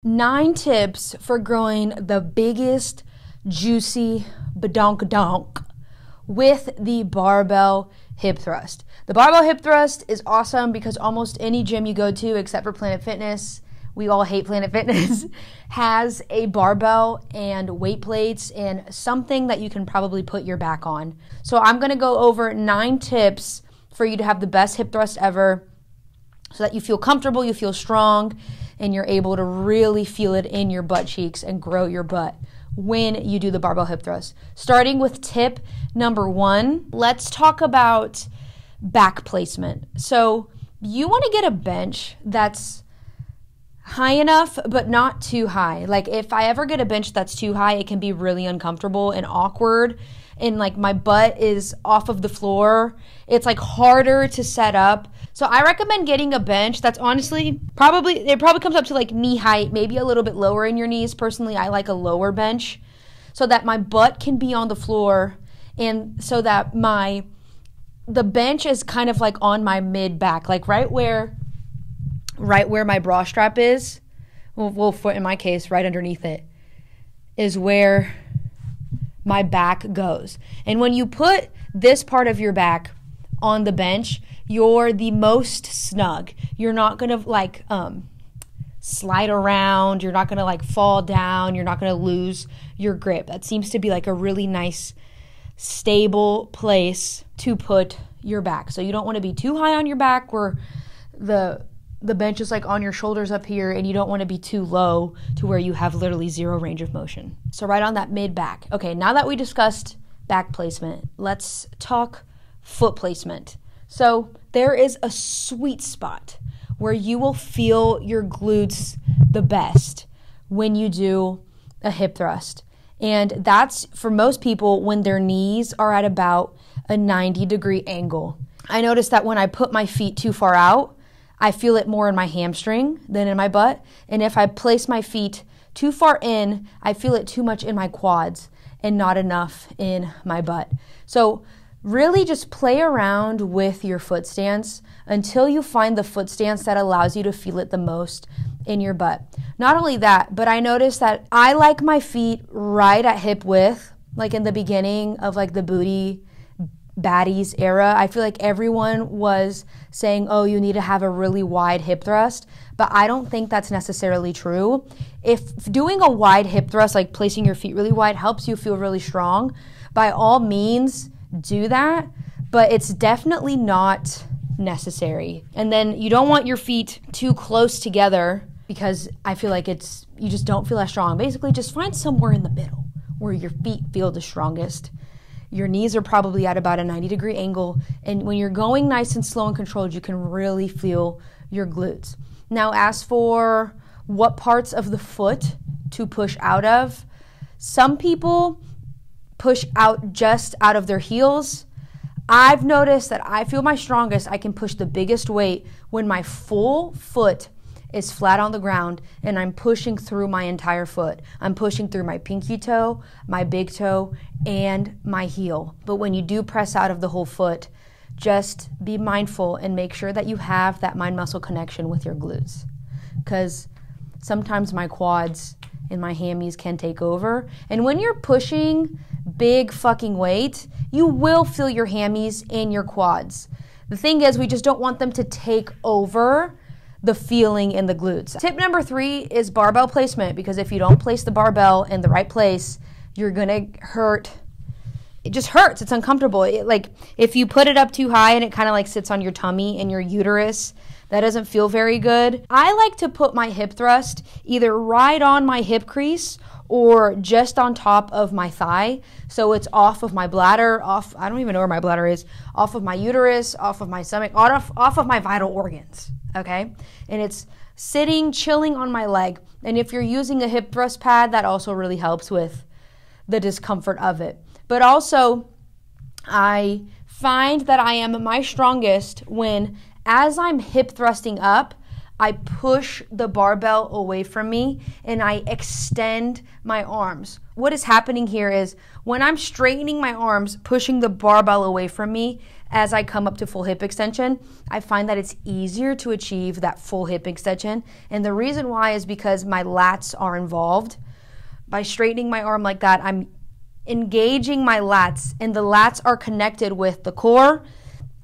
9 tips for growing the biggest, juicy badonkadonk with the barbell hip thrust. The barbell hip thrust is awesome because almost any gym you go to, except for Planet Fitness, we all hate Planet Fitness, has a barbell and weight plates and something that you can probably put your back on. So I'm going to go over 9 tips for you to have the best hip thrust ever so that you feel comfortable, you feel strong, and you're able to really feel it in your butt cheeks and grow your butt when you do the barbell hip thrust. Starting with tip number 1, let's talk about back placement. So you want to get a bench that's high enough, but not too high. Like if I ever get a bench that's too high, it can be really uncomfortable and awkward. And like my butt is off of the floor. It's like harder to set up. So I recommend getting a bench that's honestly it probably comes up to like knee height, maybe a little bit lower in your knees. Personally, I like a lower bench so that my butt can be on the floor and so that the bench is kind of like on my mid back, like right where my bra strap is. Well, in my case, right underneath it is where my back goes. And when you put this part of your back on the bench, you're the most snug. You're not going to like slide around. You're not going to like fall down. You're not going to lose your grip. That seems to be like a really nice, stable place to put your back. So you don't want to be too high on your back where the bench is like on your shoulders up here, and you don't want to be too low to where you have literally zero range of motion. So right on that mid back. Okay, now that we discussed back placement, let's talk foot placement. So there is a sweet spot where you will feel your glutes the best when you do a hip thrust. And that's for most people when their knees are at about a 90-degree angle. I notice that when I put my feet too far out, I feel it more in my hamstring than in my butt. And if I place my feet too far in, I feel it too much in my quads and not enough in my butt. So really just play around with your foot stance until you find the foot stance that allows you to feel it the most in your butt. Not only that, but I notice that I like my feet right at hip width, like in the beginning of like the booty baddies era. I feel like everyone was saying, oh, you need to have a really wide hip thrust, but I don't think that's necessarily true. If doing a wide hip thrust, like placing your feet really wide, helps you feel really strong, by all means, do that, but it's definitely not necessary. And then you don't want your feet too close together because I feel like you just don't feel as strong. Basically, just find somewhere in the middle where your feet feel the strongest. Your knees are probably at about a 90-degree angle, and when you're going nice and slow and controlled, you can really feel your glutes. Now, as for what parts of the foot to push out of, some people push out just out of their heels. I've noticed that I feel my strongest. I can push the biggest weight when my full foot is flat on the ground and I'm pushing through my entire foot. I'm pushing through my pinky toe, my big toe, and my heel. But when you do press out of the whole foot, just be mindful and make sure that you have that mind-muscle connection with your glutes. Because sometimes my quads and my hammies can take over. And when you're pushing big fucking weight, you will feel your hammies and your quads. The thing is, we just don't want them to take over the feeling in the glutes. Tip number 3 is barbell placement, because if you don't place the barbell in the right place, you're gonna hurt. It just hurts. It's uncomfortable. Like if you put it up too high and it kind of like sits on your tummy and your uterus, that doesn't feel very good. I like to put my hip thrust either right on my hip crease or just on top of my thigh. So it's off of my bladder, I don't even know where my bladder is, off of my uterus, off of my stomach, off of my vital organs, okay? And it's sitting, chilling on my leg. And if you're using a hip thrust pad, that also really helps with the discomfort of it. But also, I find that I am my strongest when, as I'm hip thrusting up, I push the barbell away from me and I extend my arms. What is happening here is when I'm straightening my arms, pushing the barbell away from me, as I come up to full hip extension, I find that it's easier to achieve that full hip extension. And the reason why is because my lats are involved. By straightening my arm like that, I'm engaging my lats, and the lats are connected with the core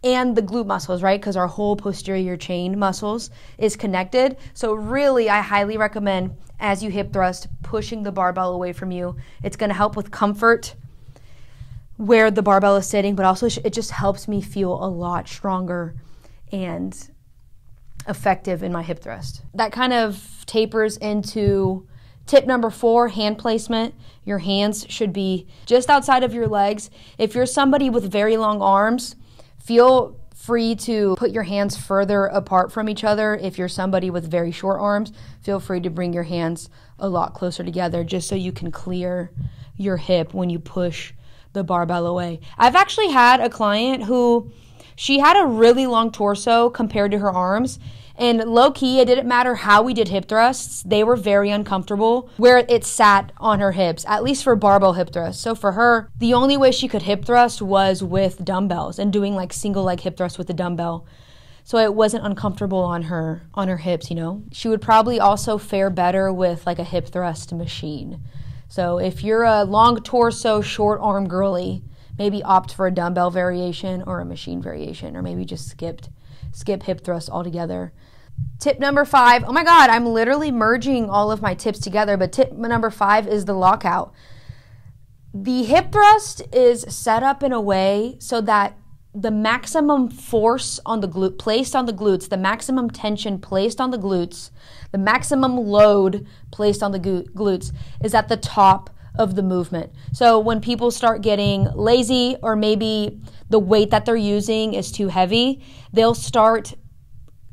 and the glute muscles, right? Because our whole posterior chain muscles is connected. So really, I highly recommend, as you hip thrust, pushing the barbell away from you. It's going to help with comfort where the barbell is sitting, but also it just helps me feel a lot stronger and effective in my hip thrust. That kind of tapers into tip number 4, hand placement. Your hands should be just outside of your legs. If you're somebody with very long arms, feel free to put your hands further apart from each other. If you're somebody with very short arms, feel free to bring your hands a lot closer together just so you can clear your hip when you push the barbell away. I've actually had a client who, she had a really long torso compared to her arms, and low-key, it didn't matter how we did hip thrusts, they were very uncomfortable where it sat on her hips, at least for barbell hip thrusts. So for her, the only way she could hip thrust was with dumbbells and doing like single leg hip thrust with a dumbbell. So it wasn't uncomfortable on her hips, you know. She would probably also fare better with like a hip thrust machine. So if you're a long torso, short arm girly, maybe opt for a dumbbell variation or a machine variation, or maybe just skip hip thrust altogether. Tip number 5, oh my God, I'm literally merging all of my tips together, but tip number 5 is the lockout. The hip thrust is set up in a way so that the maximum force on the glute, placed on the glutes, the maximum tension placed on the glutes, the maximum load placed on the glutes is at the top of the movement. So when people start getting lazy, or maybe the weight that they're using is too heavy, they'll start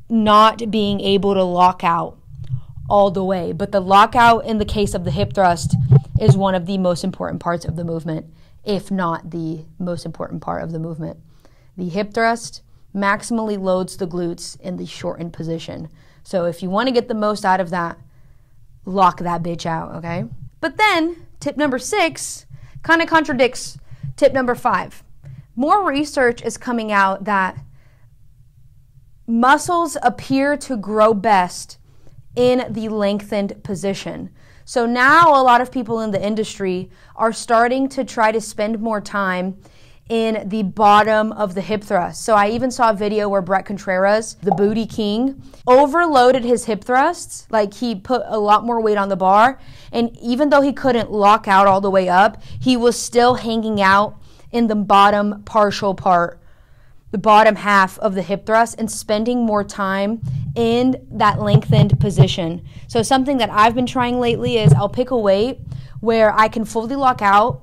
not being able to lock out all the way. But the lockout in the case of the hip thrust is one of the most important parts of the movement, if not the most important part of the movement. The hip thrust maximally loads the glutes in the shortened position. So if you want to get the most out of that, lock that bitch out, okay? But then tip number 6 kind of contradicts tip number 5. More research is coming out that muscles appear to grow best in the lengthened position. So now a lot of people in the industry are starting to try to spend more time in the bottom of the hip thrust. So I even saw a video where Brett Contreras, the booty king, overloaded his hip thrusts. Like, he put a lot more weight on the bar, and even though he couldn't lock out all the way up, he was still hanging out in the bottom partial part, the bottom half of the hip thrust, and spending more time in that lengthened position. So something that I've been trying lately is I'll pick a weight where I can fully lock out,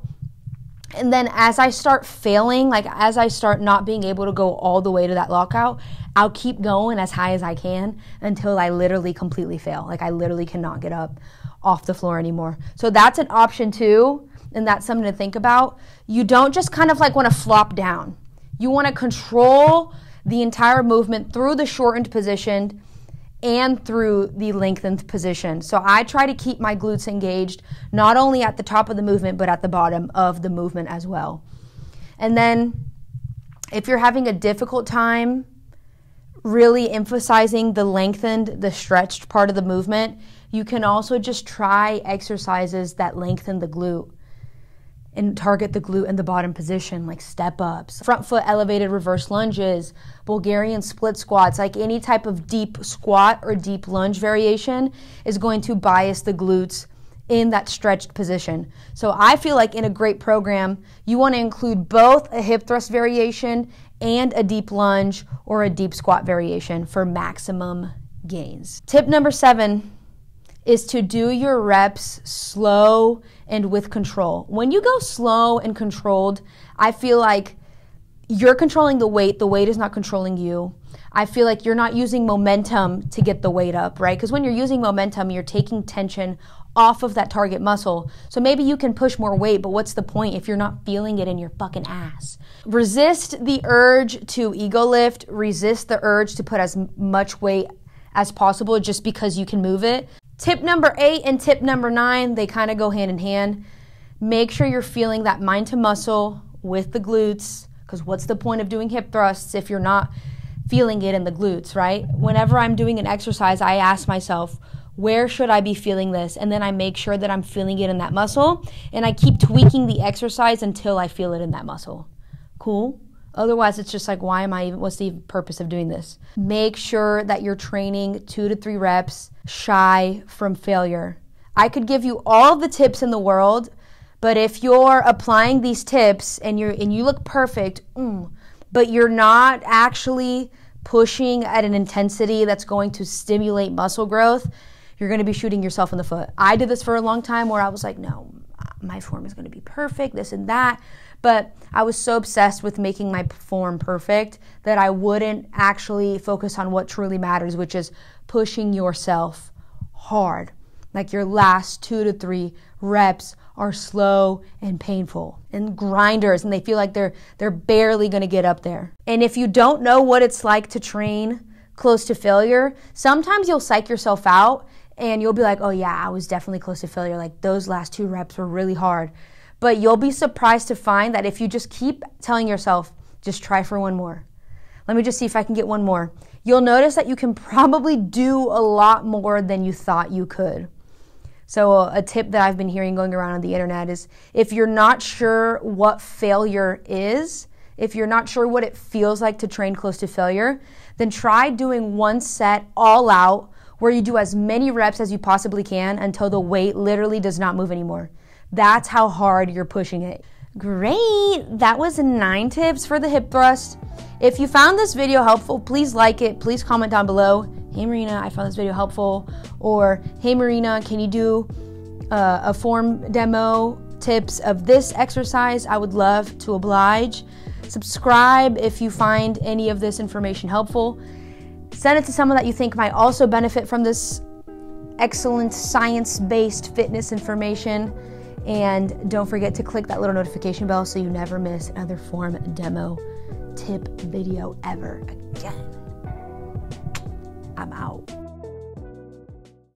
and then as I start failing, like as I start not being able to go all the way to that lockout, I'll keep going as high as I can until I literally completely fail. Like, I literally cannot get up off the floor anymore. So that's an option too, and that's something to think about. You don't just kind of like want to flop down. You want to control the entire movement through the shortened position and through the lengthened position. So I try to keep my glutes engaged, not only at the top of the movement, but at the bottom of the movement as well. And then if you're having a difficult time really emphasizing the lengthened, the stretched part of the movement, you can also just try exercises that lengthen the glute and target the glute in the bottom position, like step ups, front foot elevated reverse lunges, Bulgarian split squats. Like, any type of deep squat or deep lunge variation is going to bias the glutes in that stretched position. So I feel like in a great program, you want to include both a hip thrust variation and a deep lunge or a deep squat variation for maximum gains. Tip number 7 is to do your reps slow and with control. When you go slow and controlled, I feel like you're controlling the weight is not controlling you. I feel like you're not using momentum to get the weight up, right? Because when you're using momentum, you're taking tension off of that target muscle. So maybe you can push more weight, but what's the point if you're not feeling it in your fucking ass? Resist the urge to ego lift. Resist the urge to put as much weight as possible just because you can move it. Tip number 8 and tip number 9, they kind of go hand in hand. Make sure you're feeling that mind to muscle with the glutes, Because what's the point of doing hip thrusts if you're not feeling it in the glutes, right? Whenever I'm doing an exercise, I ask myself, where should I be feeling this? And then I make sure that I'm feeling it in that muscle, and I keep tweaking the exercise until I feel it in that muscle. Cool? Otherwise, it's just like, what's the purpose of doing this? Make sure that you're training 2 to 3 reps shy from failure. I could give you all the tips in the world, but if you're applying these tips and you look perfect, but you're not actually pushing at an intensity that's going to stimulate muscle growth, you're going to be shooting yourself in the foot. I did this for a long time where I was like, no, my form is going to be perfect, this and that. But I was so obsessed with making my form perfect that I wouldn't actually focus on what truly matters, which is pushing yourself hard. Like your last 2 to 3 reps are slow and painful and grinders, and they feel like they're barely going to get up there. And if you don't know what it's like to train close to failure, sometimes you'll psych yourself out and you'll be like, oh yeah, I was definitely close to failure. Like those last 2 reps were really hard. But you'll be surprised to find that if you just keep telling yourself, just try for one more. Let me just see if I can get one more. You'll notice that you can probably do a lot more than you thought you could. So a tip that I've been hearing going around on the internet is if you're not sure what failure is, if you're not sure what it feels like to train close to failure, then try doing one set all out where you do as many reps as you possibly can until the weight literally does not move anymore. That's how hard you're pushing it. Great, that was 9 tips for the hip thrust. If you found this video helpful, please like it, please comment down below. Hey Marina, I found this video helpful. Or, hey Marina, can you do a form demo tips of this exercise? I would love to oblige. Subscribe if you find any of this information helpful. Send it to someone that you think might also benefit from this excellent science-based fitness information. And don't forget to click that little notification bell so you never miss another form demo tip video ever again. I'm out.